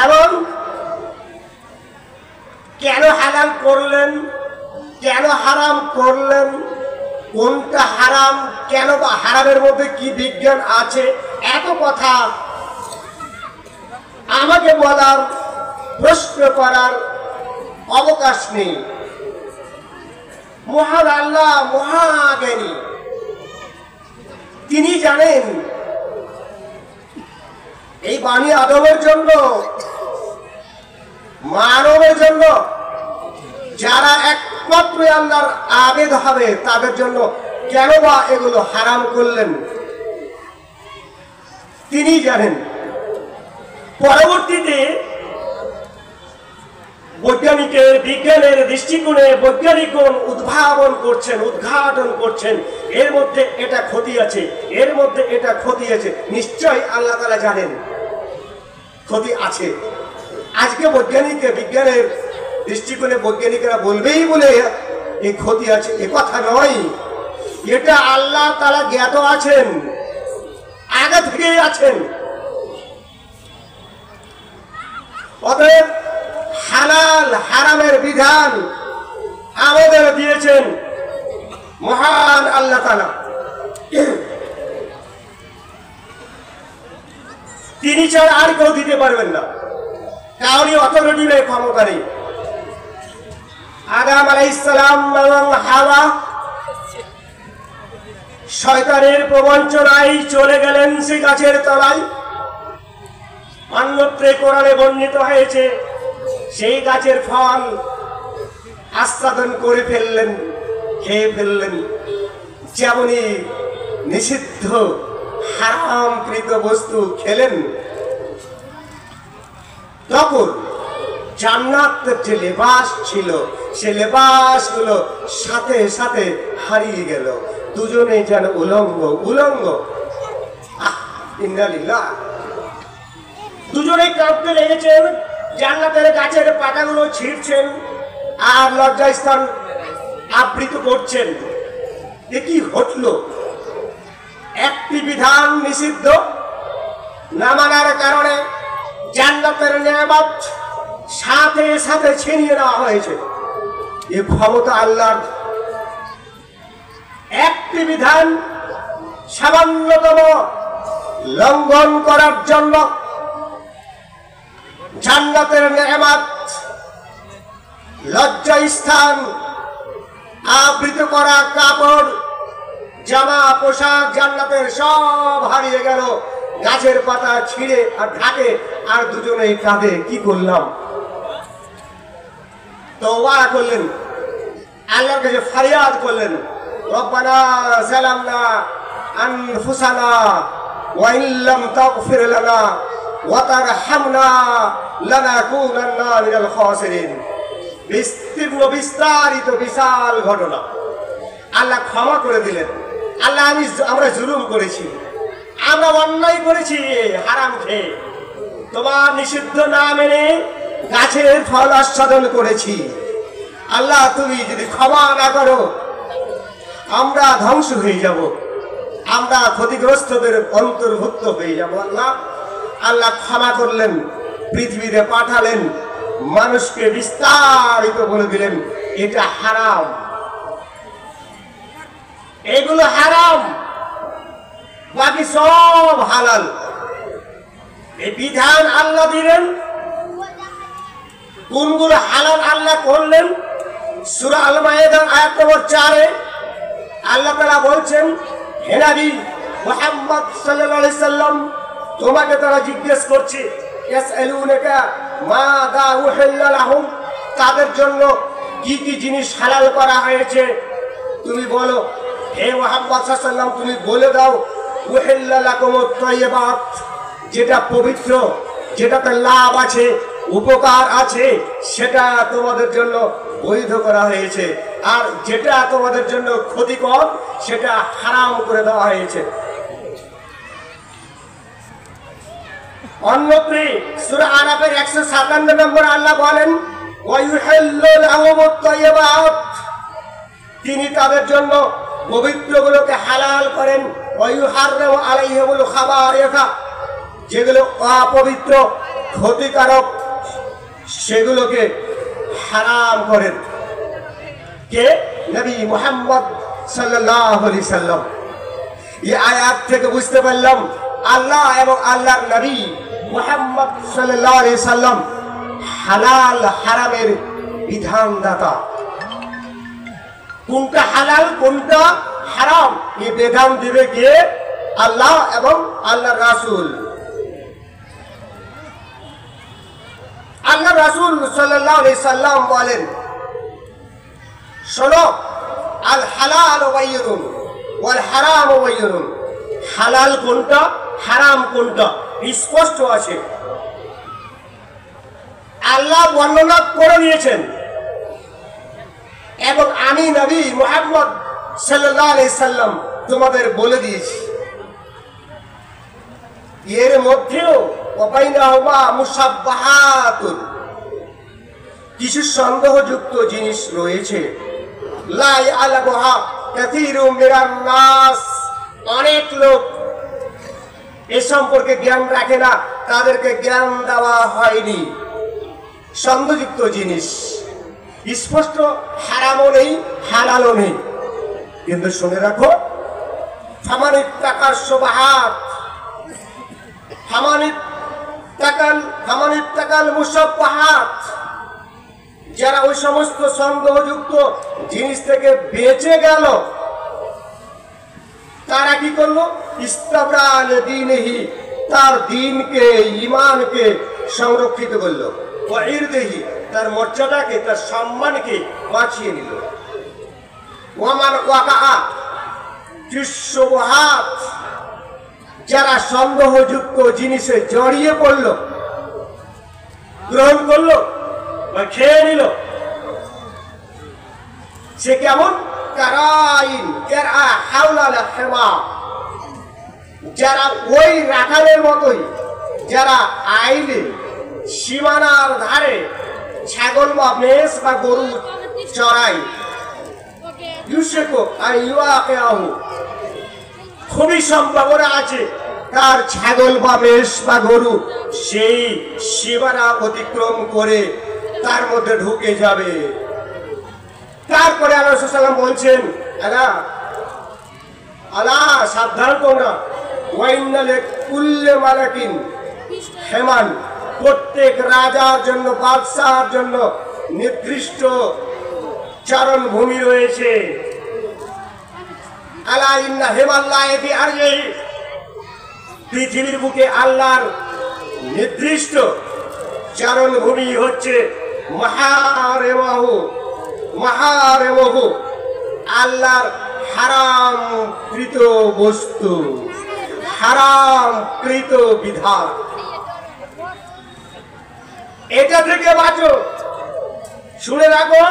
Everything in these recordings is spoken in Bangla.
এবং কেন হালাল করলেন, কেন হারাম করলেন, কোনটা হারাম, কেন বা হারামের মধ্যে কি বিজ্ঞান আছে, এত কথা আমাকে বলার, প্রশ্ন করার অবকাশ নেই। মহান আল্লাহ মহাজ্ঞানী, তিনি জানেন এই বাণী আদমের জন্য, মানবের জন্য, যারা একমাত্র আল্লাহর আবেদ হবে তাদের জন্য কেন বা এগুলো হারাম করলেন তিনি জানেন। পরবর্তীতে বিজ্ঞানের দৃষ্টিকোণে বৈজ্ঞানিকগণ উদ্ভাবন করছেন, উদ্ঘাটন করছেন, এর মধ্যে এটা ক্ষতি আছে, এর মধ্যে এটা ক্ষতি আছে। নিশ্চয়ই আল্লাহ তাআলা জানেন ক্ষতি আছে। আজকে বিজ্ঞানের দৃষ্টিকোণে বৈজ্ঞানিকরা বলবেই বলে এই ক্ষতি আছে এ কথা নয়, এটা আল্লাহ তাআলা জ্ঞাত আছেন, আগে থেকেই আছেন। অতএব হালাল হারামের বিধান আমাদের দিয়েছেন মহান আল্লাহ তাআলা। তিনি ছাড়া আর কেউ দিতে পারবেন না, কারোরই অথরিটি নেই, ক্ষমতা নেই। আদম আলাইহিস সালাম এবং হাওয়া শয়তানের প্রবঞ্চনায় চলে গেলেন সেই গাছের তলায়। অন্যত্রে কোরআনে বর্ণিত হয়েছে সেই গাছের ফল আস্বাদন করে ফেললেন, খেয়ে ফেললেন। যেমনি নিষিদ্ধ হারামকৃত বস্তু খেলেন, তখন জান্নাতের যে লেবাস ছিল সে লেবাসগুলো সাথে সাথে হারিয়ে গেল। দুজনে যেন উলঙ্গ। ইন্নালিল্লাহ। দুজনে কাঁপতে লেগেছেন, জান্নাতের গাছের পাতাগুলো ছিঁড়ছেন আর লজ্জাস্থান আবৃত করছেন। এ কি ঘটল? একটি বিধান নিষিদ্ধ না মানার কারণে জান্নাতের নেয়ামত সাথে সাথে ছিনিয়ে নেওয়া হয়েছে। এ ক্ষমতা আল্লাহর। একটি বিধান সামান্যতম লঙ্ঘন করার জন্য জান্নাতের নেয়ামত, লজ্জাস্থান, আবৃত করা কাপড়, জামা, পোশাক জান্নাতের সব হারিয়ে গেল। গাছের পাতা ছিঁড়ে আর ঢাকে, আর দুজনেই কাঁদে, কি করলাম? তওবা করলেন, আল্লাহর কাছে ফরিয়াদ করলেন, রব্বানা যালামনা আনফুসানা ওয়া ইল্লাম তাগফির লানা ওয়া তারহামনা লানাকুনান্না মিনাল খাসিরিন। বিস্তারিত বিশাল ঘটনা। আল্লাহ ক্ষমা করে দিলেন। আল্লাহ আমরা জুলুম করেছি, আমরা অন্যায় করেছি, হারাম খেয়ে তোমার নিষিদ্ধ না মেনে গাছের ফল আস্বাদন করেছি। আল্লাহ তুমি যদি ক্ষমা না করো আমরা ধ্বংস হয়ে যাব, আমরা ক্ষতিগ্রস্তদের অন্তর্ভুক্ত হয়ে যাব। আল্লাহ ক্ষমা করলেন, পৃথিবীতে পাঠালেন, মানুষকে বিস্তারিত বলে দিলেন এটা হারাম, এগুলো হারাম, বাকি সব হালাল। এই বিধান আল্লাহ দিলেন। কোনগুলো হালাল আল্লাহ করলেন? সূরা আল মায়েদা আয়াত নম্বর 4-এ আল্লাহ তাআলা বলছেন, হে নবী মুহাম্মদ সাল্লাল্লাহু আলাইহি সাল্লাম, তোমাকে তারা জিজ্ঞেস করছে, ইয়াসআলুনাকা মাযা উহিল্লা লাহুম, তাদের জন্য কি কি জিনিস হালাল করা হয়েছে তুমি বলো। হে মুহাম্মদ সাল্লাল্লাহু আলাইহি সাল্লাম, তুমি বলে দাও, উহিল্লা লাকুমুত তাইয়্যিবাত, যেটা পবিত্র, যেটাতে লাভ আছে, উপকার আছে, সেটা তোমাদের জন্য বৈধ করা হয়েছে, আর যেটা তোমাদের জন্য ক্ষতিকর সেটা হারাম করে দেওয়া হয়েছে। অন্যত্রে সূরা আরাফের 157 নম্বর আল্লাহ বলেন, ওয়া ইউহিল্লু লাহুমুত তাইয়্যিবাত, তিনি তাদের জন্য পবিত্রগুলোকে হালাল করেন। ওয়া ইউহাররিমু আলাইহিমুল খাবায়েথা, যেগুলো অপবিত্র, ক্ষতিকারক সেগুলোকে হারাম করেন কে? নবী মুহাম্মদ সাল্লাল্লাহু আলাইহি সাল্লাম। এই আয়াত থেকে বুঝতে পারলাম আল্লাহ এবং আল্লাহর নবী মুহাম্মদ সাল্লাল্লাহু আলাইহি সাল্লাম হালাল হারামের বিধানদাতা। কোনটা হালাল কোনটা হারাম এই বিধান দিবে কে? আল্লাহ এবং আল্লাহর রাসূল। আল্লাহ রাসূল সাল্লাল্লাহু আলাইহি সাল্লাম বলেন, শোনো, আল হালাল বাইয়ুন ওয়াল হারাম বাইয়ুন। হালাল কোনটা হারাম কোনটা স্পষ্ট আছে, আল্লাহ বর্ণনা করে দিয়েছেন এবং আমি নবী মুহাম্মদ সাল্লাল্লাহু আলাইহি সাল্লাম তোমাদের বলে দিয়েছি। এর মধ্যেও ওয়াবাইনাহুমা মুসাব্বাহাতুন, কিছু সন্দেহযুক্ত জিনিস রয়েছে। লা ইয়ালামুহা কাসীরুম মিনান নাস, অনেক লোক এ সম্পর্কে জ্ঞান রাখে না, তাদেরকে জ্ঞান দেওয়া হয়নি। সন্দেহযুক্ত জিনিস স্পষ্ট হারামও নেই হালালও নেই, কিন্তু শুনে রাখো, ফামানিত টাকার সুবহাত, ফামানিত টাকাল মুসাব্বাহাত, যারা ওই সমস্ত সন্দেহযুক্ত জিনিস থেকে বেঁচে গেল, তারা কি করলো? ইস্তাবরাল দীনহি, তার দিনকে ঈমানকে সংরক্ষিত করলো। ওয়া ইরদিহি, তার মর্যাদাকে তার সম্মানকে বাঁচিয়ে নিল। ওয়ামান ওয়াকা ফিশ-শুবহাত, যারা সন্দেহযুক্ত জিনিসে জড়িয়ে পড়লো, গ্রহণ করলো বা খেয়ে নিল, সে কেমন? কারাইন ইয়ারআ হাওলাল হিমা, যারা ওই রাখালের মতোই, যারা আইলে সীমানার ধারে ছাগল বা মেষ বা গরু চড়ায়, ইউশিকু আন ইউআকিয়াহু, খুবই সম্ভাবনা আছে তার ছাগল বা মেষ বা গরু সেই সীমানা অতিক্রম করে তার মধ্যে ঢুকে যাবে। তারপরে আল্লাহ রাসূল সাল্লাল্লাহু আলাইহি ওয়াসাল্লাম বলছেন, আলা সাবধান তোমরা, ওয়া ইন্না লিকুল্লি মালাকিন হিমান, প্রত্যেক রাজার জন্য বাদশাহর জন্য নির্দিষ্ট চারণ ভূমি রয়েছে। আলা ইন্না হিমাল্লাহি ফি আরজিহি, পৃথিবীর বুকে আল্লাহর নির্দিষ্ট চারণ ভূমি হচ্ছে মাহারিমাহু, মাহারিমাহু, আল্লাহর হারামকৃত বস্তু, হারামকৃত বিধান। এটা থেকে বাঁচো। শুনে রাখো,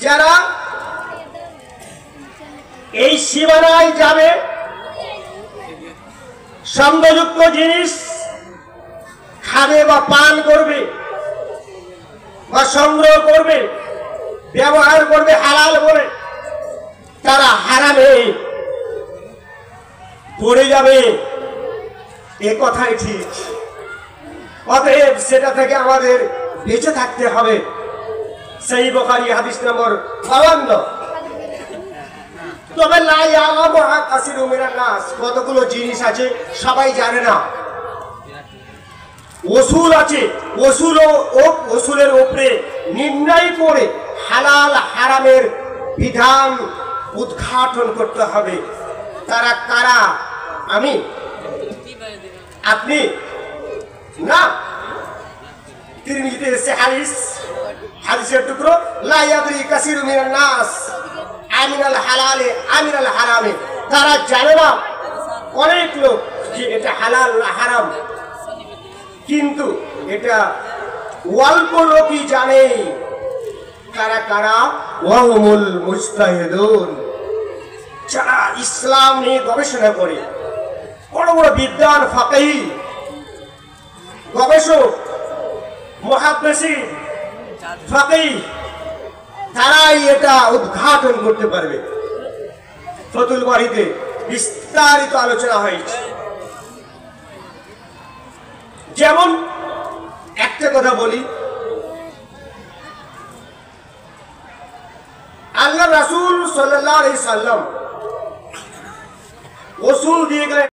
যারা এই সীমানায় যাবে, সন্দেহযুক্ত জিনিস খাবে বা পান করবে বা সংগ্রহ করবে, ব্যবহার করবে হালাল বলে, তারা হারামে পড়ে যাবে, এ কথাই ঠিক। অতএব সেটা থেকে আমাদের বেঁচে থাকতে হবে। সহিহ বুখারী হাদিস নম্বর 52। তবে লা ইয়ালামুহা কাসীরুম মিনান নাস, কতগুলো জিনিস আছে সবাই জানে না। ওসুল আছে, ওসুলের উপরে নির্ণয় করে হালাল হারামের বিধান উদ্ঘাটন করতে হবে। তারা কারা? আমি, আপনি না। তিরমিজিতে এসেছে হাদিসের টুকরো, লা ইয়াদরি কাসীরুম মিনান নাস আমিনাল হালালে আমিনাল হারামে, তারা জানে না অনেক লোক যে এটা হালাল না হারাম, কিন্তু এটা অল্প লোকই জানে। কারা কারা? ওয়াহুমুল মুজতাহিদুন, যারা ইসলাম নিয়ে গবেষণা করে, বড় বড় বিদ্বান, ফাকিহ, গবেষক, মুহাদ্দিসিন, ফাকিহ, তারাই এটা উদ্ঘাটন করতে পারবে। ফতুল বারীতে বিস্তারিত আলোচনা হয়েছে। যেমন একটা কথা বলি, আল্লাহ রাসূল সাল্লাল্লাহু আলাইহি সাল্লাম ওসুল দিয়ে গেলেন।